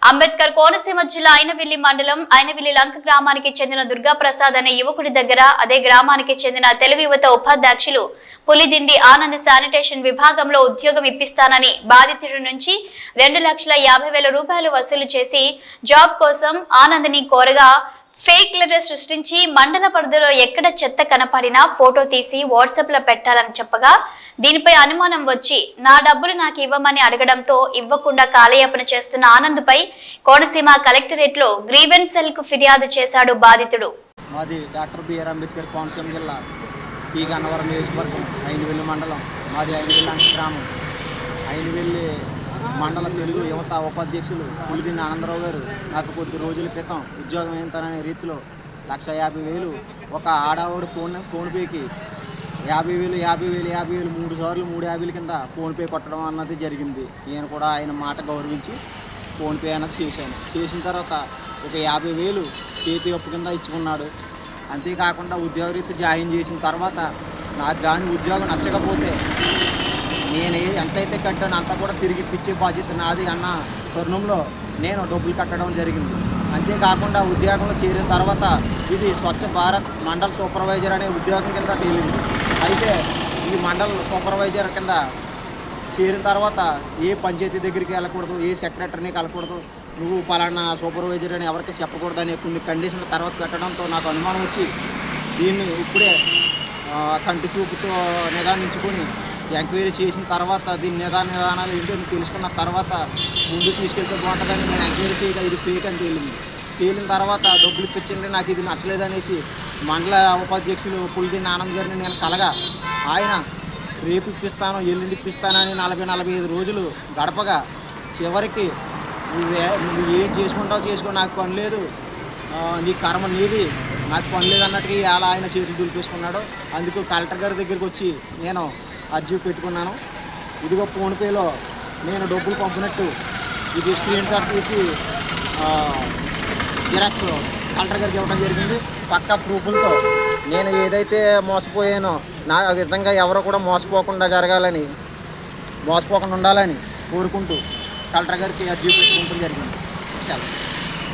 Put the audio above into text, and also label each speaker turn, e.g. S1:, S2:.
S1: అంబేద్కర్ కోనసీమ జిల్లా ఐనవిల్లి మండలం ఐనవిల్లి లంక గ్రామానికి చెందిన దుర్గాప్రసాద్ అనే యువకుడి దగ్గర అదే గ్రామానికి చెందిన తెలుగు యువత ఉపాధ్యక్షులు పులిదిండి ఆనంద్ శానిటేషన్ విభాగంలో ఉద్యోగం ఇప్పిస్తానని బాధితుడి నుంచి 2,50,000 రూపాయలు వసూలు చేసి జాబ్ కోసం ఆనంద్ని కోరగా ఫేక్ లెటర్ సృష్టించి మండల పరిధిలో ఎక్కడ చెత్త కనపడినా ఫోటో తీసి వాట్సాప్ లో పెట్టాలని చెప్పగా దీనిపై అనుమానం వచ్చి నా డబ్బులు నాకు ఇవ్వమని అడగడంతో ఇవ్వకుండా కాలయాపన చేస్తున్న ఆనంద్పై కోనసీమ కలెక్టరేట్ లో గ్రీవెన్స్ సెల్ కు ఫిర్యాదు చేశాడు బాధితుడు.
S2: మాది డాక్టర్ బిఆర్ అంబేద్కర్ కోనసీమ జిల్లా పి గన్నవరం నియోజకవర్గం ఐనవిల్లి మండలం. మాది ఐనవిల్లి అంక గ్రామం. ఐనవిల్లి మండల తెలుగు యువత ఉపాధ్యక్షులు పులిదిండి ఆనందరావు గారు నాకు కొద్ది రోజుల క్రితం ఉద్యోగం ఏంటనే రీతిలో 1,50,000 ఒక ఆడవాడు ఫోన్పేకి 50,000 3 సార్లు 3,50,000 కింద ఫోన్పే కొట్టడం అన్నది జరిగింది. నేను కూడా ఆయన మాట గౌరవించి ఫోన్పే అన్నది చేశాను. చేసిన తర్వాత ఒక 50,000 చేతి అప్పు కింద ఇచ్చుకున్నాడు. అంతేకాకుండా ఉద్యోగరీత్యా జాయిన్ చేసిన తర్వాత నాకు కానీ ఉద్యోగం నచ్చకపోతే నేను ఎంతైతే కట్టానో అంతా కూడా తిరిగి ఇచ్చే బాధ్యత నాది అన్న తరుణంలో నేను డబ్బులు కట్టడం జరిగింది. అంతేకాకుండా ఉద్యోగంలో చేరిన తర్వాత ఇది స్వచ్ఛ భారత్ మండల్ సూపర్వైజర్ అనే ఉద్యోగం కింద తేలింది. అయితే ఈ మండల్ సూపర్వైజర్ కింద చేరిన తర్వాత ఏ పంచాయతీ దగ్గరికి వెళ్ళకూడదు, ఏ సెక్రటరీని కలకూడదు, నువ్వు పలానా సూపర్వైజర్ అని ఎవరికి చెప్పకూడదు అనే కొన్ని కండిషన్ల తర్వాత పెట్టడంతో నాకు అనుమానం వచ్చి దీన్ని ఇప్పుడే కంటి చూపుతో నిదానించుకొని ఎంక్వైరీ చేసిన తర్వాత దీని నిదానాలు ఏంటో తెలుసుకున్న తర్వాత ముందు తీసుకెళ్తే బాగుంటుందని నేను ఎంక్వైరీ చేయగా ఇది ఫేక్ అని తేలిన తర్వాత డబ్బులు ఇప్పించండి నాకు ఇది నచ్చలేదనేసి మండల ఉపాధ్యక్షులు పులిదిండి ఆనంద్ గారిని నేను కలగా ఆయన రేపు ఇప్పిస్తాను ఎల్లుండి ఇప్పిస్తానని 40-45 రోజులు గడపగా చివరికి నువ్వు ఏం చేసుకుంటావు చేసుకో, నాకు పని లేదు, నీ కర్మ నీది, నాకు పని లేదు అన్నట్టుగా ఇలా ఆయన చేతులు దులిపేసుకున్నాడు. అందుకు కలెక్టర్ గారి దగ్గరికి వచ్చి నేను అర్జీ పెట్టుకున్నాను. ఇదిగో ఫోన్పేలో నేను డబ్బులు పంపినట్టు ఇది స్క్రీన్ షాట్ తీసి జిరాక్స్ కలెక్టర్ గారికి ఇవ్వడం జరిగింది. పక్కా ప్రూఫ్లతో నేను ఏదైతే మోసపోయానో నా విధంగా ఎవరు కూడా మోసపోకుండా ఉండాలని కోరుకుంటూ కలెక్టర్ గారికి అర్జీ పెట్టుకోవడం జరిగింది. చాలా